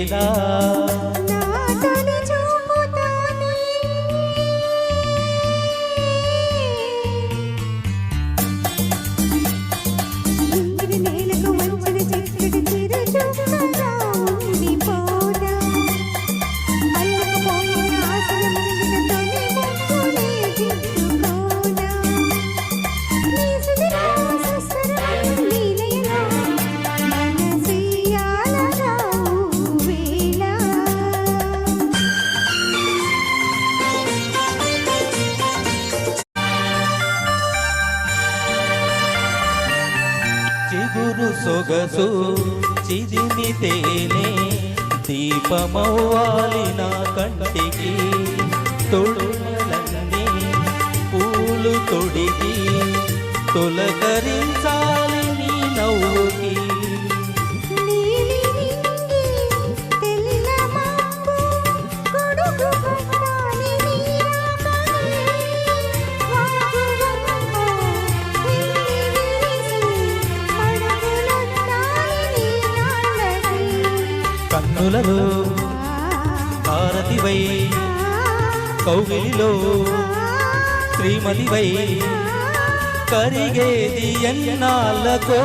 వేళ చిగురు సొగసు చిదిమి తేనే దీపమవ్వాలి నా కంటికి తొడులన్నీ పూలు తొడిగి తొలకరించాలి నీ నవ్వుకి కన్నులలో హారతివై కౌగిలిలో శ్రీమతివై కరిగేది ఎన్నాళ్ళకో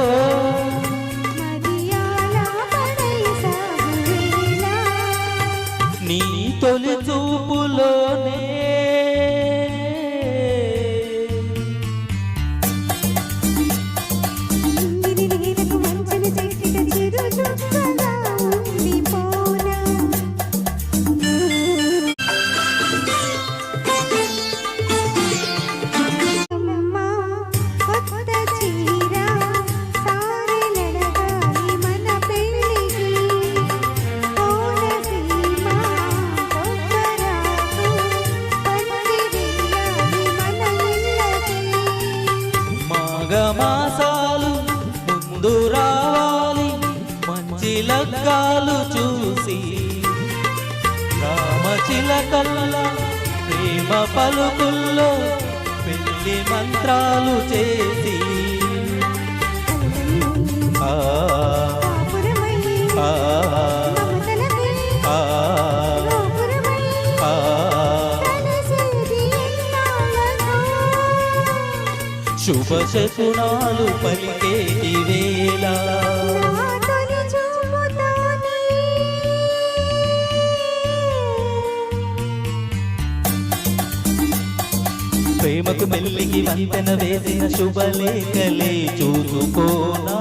నీ తొలి చూపులోనే మాసాలు ముందు రావాలి మంచి లగ్గాలు చూసి రామచిలకల్లా ప్రేమ పలుకుల్లో పెళ్లి మంత్రాలు చేసి ఆ ఆ శుభ శకునాలు పలికేటి వేళ ప్రేమకు మెల్లికి వంతెన వేసిన శుభలేఖలే చూసుకోనా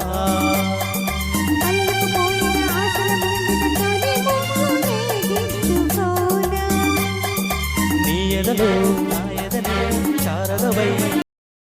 నీ ఎదలో నా ఎదలో శారదవై